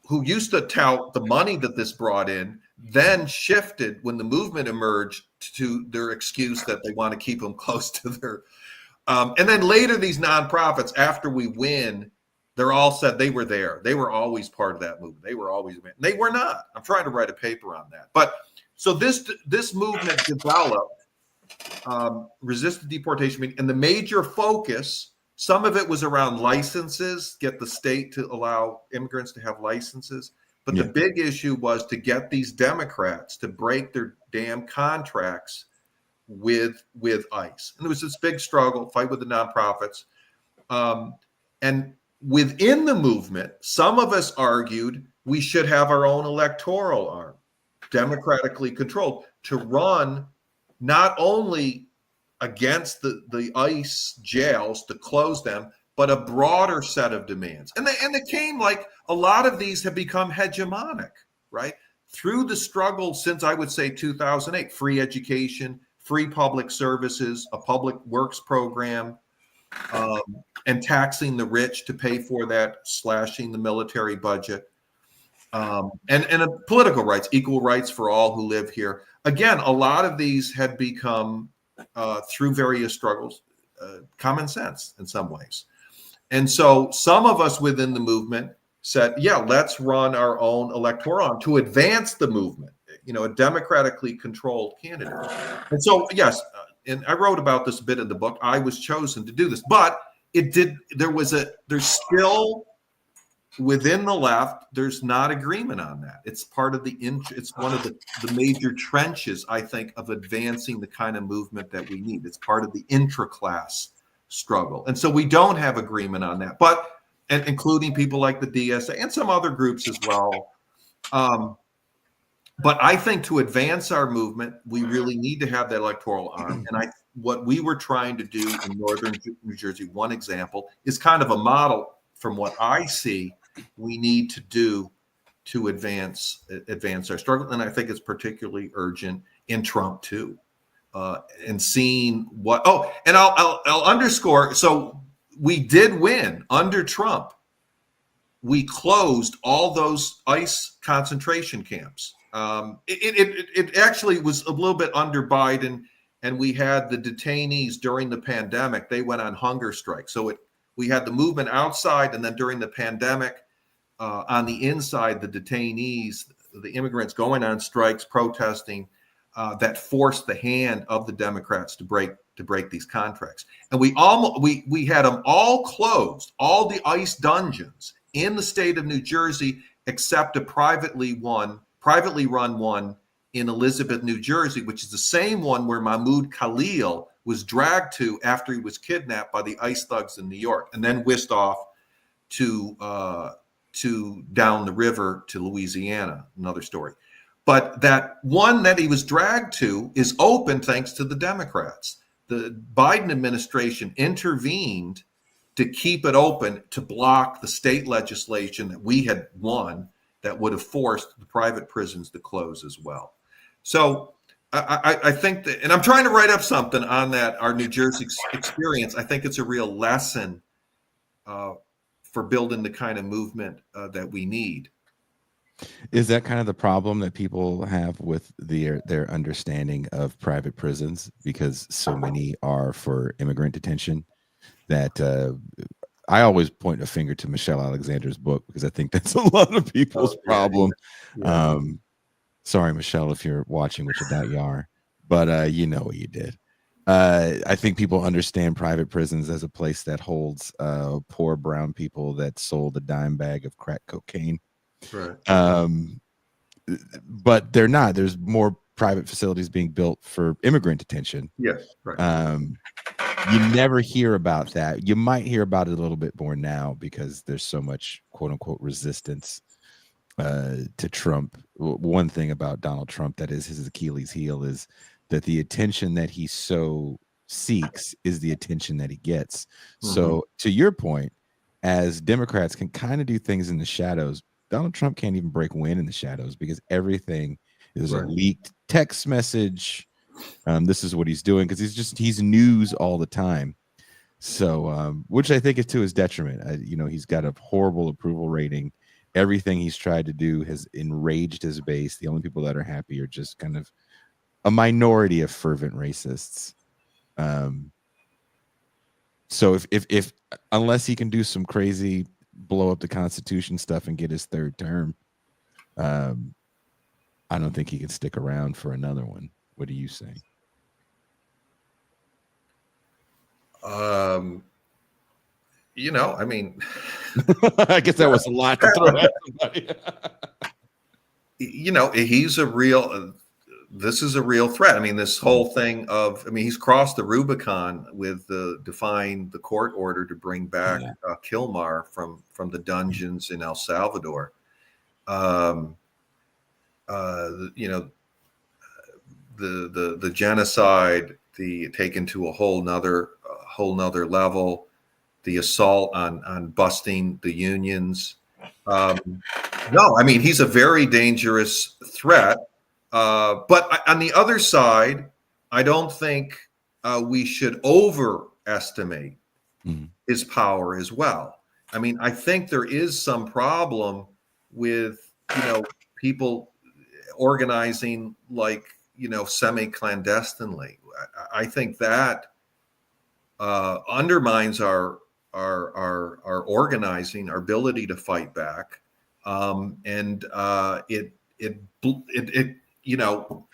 who used to tout the money that this brought in, then shifted when the movement emerged to their excuse that they want to keep them close to their and then later these nonprofits, after we win, they're all said they were there. They were always part of that movement. They were always, they were not. I'm trying to write a paper on that. But so this movement developed, resisted deportation, and the major focus, some of it was around licenses, get the state to allow immigrants to have licenses. But the big issue was to get these Democrats to break their damn contracts with ICE. And there was this big struggle, fight with the nonprofits. And within the movement, some of us argued we should have our own electoral arm, democratically controlled, to run not only against the ICE jails, to close them, but a broader set of demands. And it came like a lot of these have become hegemonic, right? Through the struggle since, I would say, 2008, free education, free public services, a public works program, and taxing the rich to pay for that, slashing the military budget, and political rights, equal rights for all who live here. Again, a lot of these had become, through various struggles, common sense in some ways. And so some of us within the movement said, yeah, let's run our own electoral arm to advance the movement, a democratically controlled candidate. And so, yes, and I wrote about this a bit in the book, I was chosen to do this, but there's still within the left, there's not agreement on that. It's part of it's one of the major trenches, I think, of advancing the kind of movement that we need. It's part of the intra-class struggle. And so we don't have agreement on that, and including people like the DSA and some other groups as well. But I think to advance our movement, we really need to have that electoral arm. And what we were trying to do in northern New Jersey, one example, is kind of a model from what I see we need to do to advance our struggle. And I think it's particularly urgent in Trump too. And seeing and I'll underscore. So we did win under Trump. We closed all those ICE concentration camps. It actually was a little bit under Biden, and we had the detainees during the pandemic. They went on hunger strike. So we had the movement outside, and then during the pandemic, on the inside, the detainees, the immigrants going on strikes, protesting, that forced the hand of the Democrats to break these contracts. And we had them all closed, all the ICE dungeons in the state of New Jersey, except a privately run one in Elizabeth, New Jersey, which is the same one where Mahmoud Khalil was dragged to after he was kidnapped by the ICE thugs in New York, and then whisked off to down the river to Louisiana. Another story. But that one that he was dragged to is open thanks to the Democrats. The Biden administration intervened to keep it open, to block the state legislation that we had won that would have forced the private prisons to close as well. So I think that, and I'm trying to write up something on that, our New Jersey experience. I think it's a real lesson for building the kind of movement that we need. Is that kind of the problem that people have with their understanding of private prisons, because so many are for immigrant detention, that I always point a finger to Michelle Alexander's book, because I think that's a lot of people's problem. Yeah. Sorry, Michelle, if you're watching, which I doubt you are, but you know what you did. I think people understand private prisons as a place that holds poor brown people that sold a dime bag of crack cocaine. Right. But they're not. There's more private facilities being built for immigrant detention. Yes. Right. You never hear about that. You might hear about it a little bit more now because there's so much quote unquote resistance to Trump. One thing about Donald Trump that is his Achilles heel is that the attention that he so seeks is the attention that he gets. Mm-hmm. So to your point, as Democrats can kind of do things in the shadows, Donald Trump can't even break wind in the shadows, because everything is a leaked text message. This is what he's doing, because he's news all the time. So, which I think is to his detriment. He's got a horrible approval rating. Everything he's tried to do has enraged his base. The only people that are happy are just kind of a minority of fervent racists. So if unless he can do some crazy blow up the Constitution stuff and get his third term, I don't think he can stick around for another one. What do you say? I mean, I guess that was a lot to throw at somebody. He's a real this is a real threat. I mean, this whole thing of, I mean, he's crossed the Rubicon with defying the court order to bring back Kilmar from the dungeons in El Salvador. You know, the genocide, the taken to a whole nother level, the assault on busting the unions. No, I mean, he's a very dangerous threat. But on the other side, I don't think we should overestimate his power as well. I mean, I think there is some problem with, you know, people organizing like, you know, semi-clandestinely. I think that undermines our organizing, our ability to fight back, and it you know,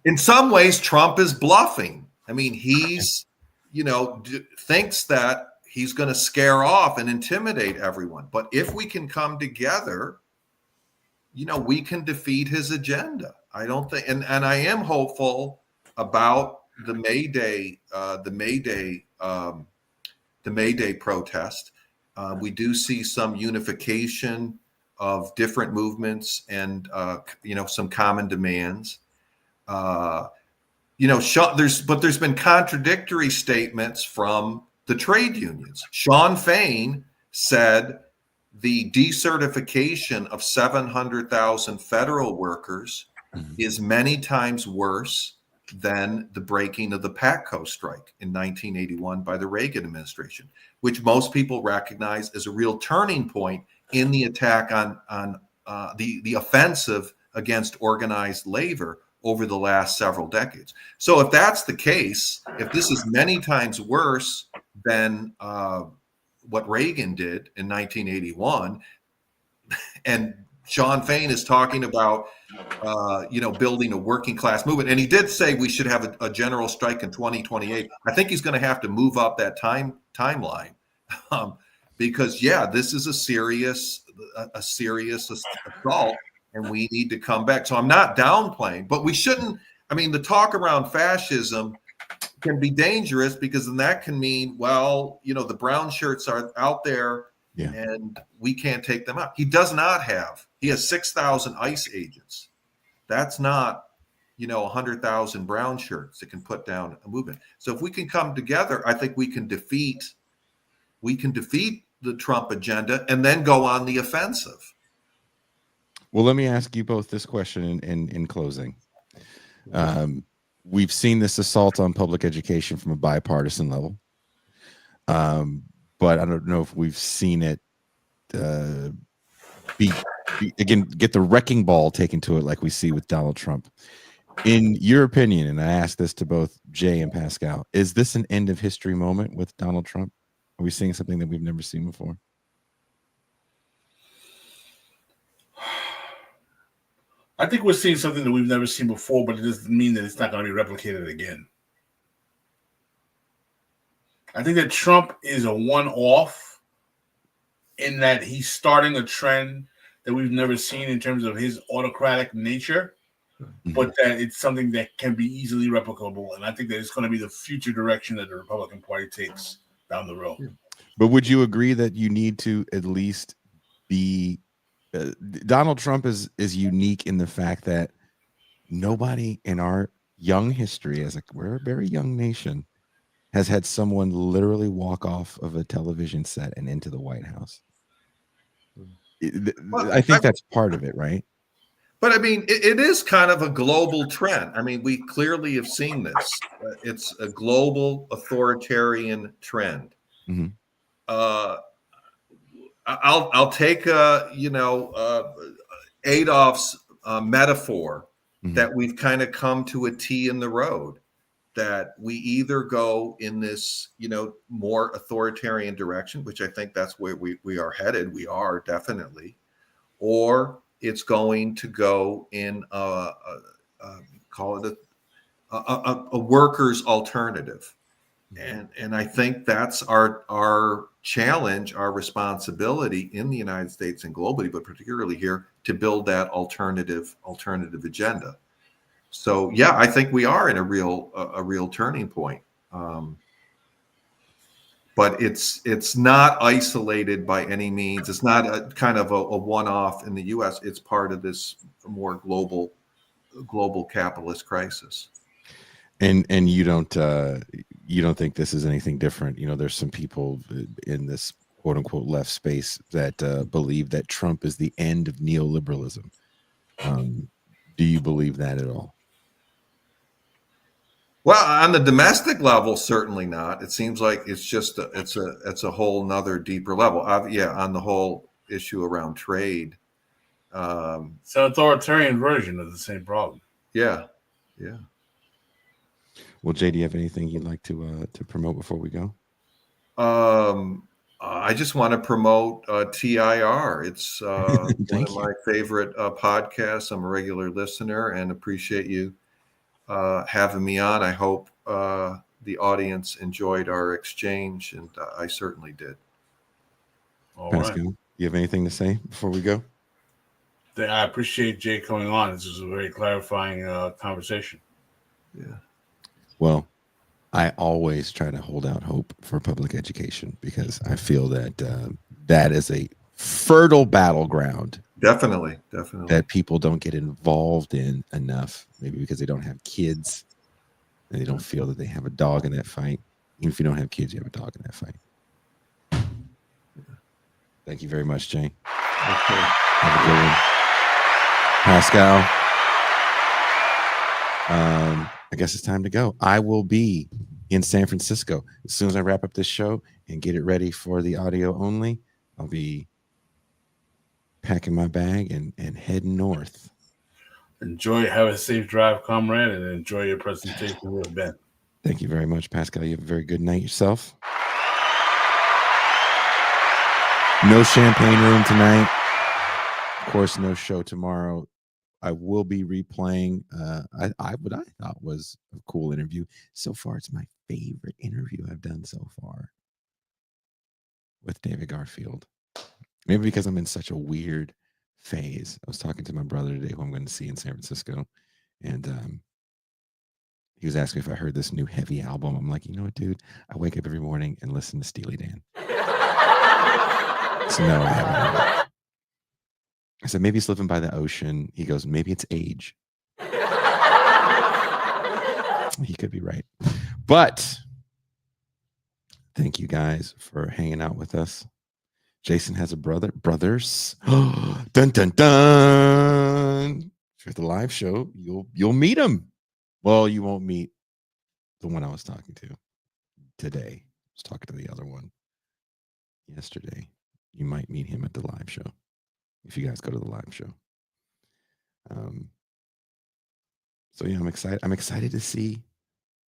in some ways, Trump is bluffing. I mean, he's, you know, thinks that he's going to scare off and intimidate everyone. But if we can come together, you know, we can defeat his agenda. I don't think, and I am hopeful about the May Day protest. We do see some unification of different movements and you know, some common demands. You know, there's been contradictory statements from the trade unions. Sean Fain said the decertification of 700,000 federal workers is many times worse than the breaking of the PATCO strike in 1981 by the Reagan administration, which most people recognize as a real turning point in the attack on the offensive against organized labor over the last several decades. So if that's the case, if this is many times worse than what Reagan did in 1981, and Sean Fain is talking about you know, building a working class movement, and he did say we should have a general strike in 2028. I think he's going to have to move up that timeline because this is a serious assault, and we need to come back. So I'm not downplaying, but we shouldn't. I mean, the talk around fascism can be dangerous because then that can mean, well, you know, the brown shirts are out there and we can't take them out. He does not have. He has 6,000 ICE agents. That's not, you know, 100,000 brown shirts that can put down a movement. So if we can come together, I think we can defeat the Trump agenda and then go on the offensive. Well, let me ask you both this question in closing. We've seen this assault on public education from a bipartisan level, but I don't know if we've seen it again, get the wrecking ball taken to it like we see with Donald Trump. In your opinion, and I ask this to both Jay and Pascal, is this an end of history moment with Donald Trump? Are we seeing something that we've never seen before? I think we're seeing something that we've never seen before, but it doesn't mean that it's not going to be replicated again. I think that Trump is a one-off in that he's starting a trend that we've never seen in terms of his autocratic nature, but that it's something that can be easily replicable. And I think that it's going to be the future direction that the Republican Party takes down the road. But would you agree that you need to at least be Donald Trump is unique in the fact that nobody in our young history, we're a very young nation, has had someone literally walk off of a television set and into the White House. I think that's part of it, right? But I mean, it is kind of a global trend. I mean, we clearly have seen this. It's a global authoritarian trend. I'll take Adolf's metaphor that we've kind of come to a T in the road, that we either go in this, you know, more authoritarian direction, which I think that's where we are headed. We are definitely, or it's going to go in call it a workers' alternative. And I think that's our challenge, our responsibility in the United States and globally, but particularly here, to build that alternative agenda. So yeah, I think we are in a real turning point. But it's not isolated by any means. It's not a kind of a one-off in the U.S. It's part of this more global capitalist crisis. And you don't think this is anything different. There's some people in this quote unquote left space that believe that Trump is the end of neoliberalism. Do you believe that at all? Well, on the domestic level, certainly not. It seems like it's just it's a whole nother deeper level. Yeah, on the whole issue around trade. It's an authoritarian version of the same problem. Yeah. Well, Jay, do you have anything you'd like to promote before we go? I just want to promote TIR. It's one of my favorite podcasts. I'm a regular listener and appreciate you having me on. I hope the audience enjoyed our exchange, and I certainly did. All Pascal, right. you have anything to say before we go? I appreciate Jay coming on. This was a very clarifying conversation. Yeah. Well, I always try to hold out hope for public education because I feel that that is a fertile battleground. Definitely. That people don't get involved in enough, maybe because they don't have kids and they don't feel that they have a dog in that fight. Even if you don't have kids, you have a dog in that fight. Thank you very much, Jay. Okay. Have a good one. Pascal, I guess it's time to go. I will be in San Francisco as soon as I wrap up this show and get it ready for the audio only. I'll be packing my bag and heading north. Have a safe drive, comrade, and enjoy your presentation with Ben. Thank you very much, Pascal. You have a very good night yourself. No champagne room tonight. Of course, no show tomorrow. I will be replaying what I thought was a cool interview. So far, it's my favorite interview I've done so far with David Garfield. Maybe because I'm in such a weird phase. I was talking to my brother today, who I'm going to see in San Francisco, and he was asking if I heard this new heavy album. I'm like, you know what, dude? I wake up every morning and listen to Steely Dan. So no, I haven't heard it. I said, maybe he's living by the ocean. He goes, maybe it's age. He could be right. But thank you guys for hanging out with us. Jason has a brother. Brothers. Dun, dun, dun. For the live show, you'll meet him. Well, you won't meet the one I was talking to today. I was talking to the other one yesterday. You might meet him at the live show if you guys go to the live show. So yeah, I'm excited. I'm excited to see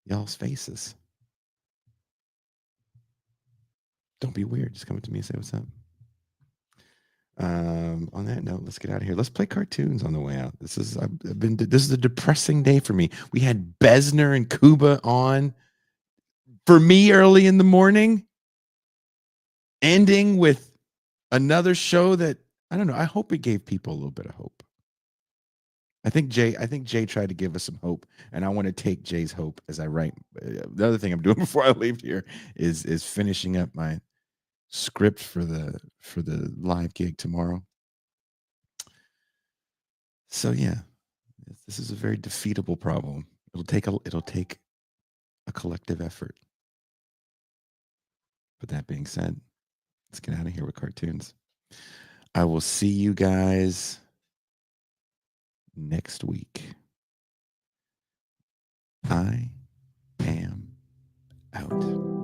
y'all's faces. Don't be weird. Just come up to me and say what's up. On that note, let's get out of here. Let's play cartoons on the way out. This is a depressing day for me. We had Besner and Kuba on for me early in the morning, ending with another show that I don't know. I hope it gave people a little bit of hope. I think Jay tried to give us some hope, and I want to take Jay's hope as I write. The other thing I'm doing before I leave here is finishing up my script for the live gig tomorrow. So yeah, this is a very defeatable problem. It'll take a collective effort. But that being said, let's get out of here with cartoons. I will see you guys next week. I am out.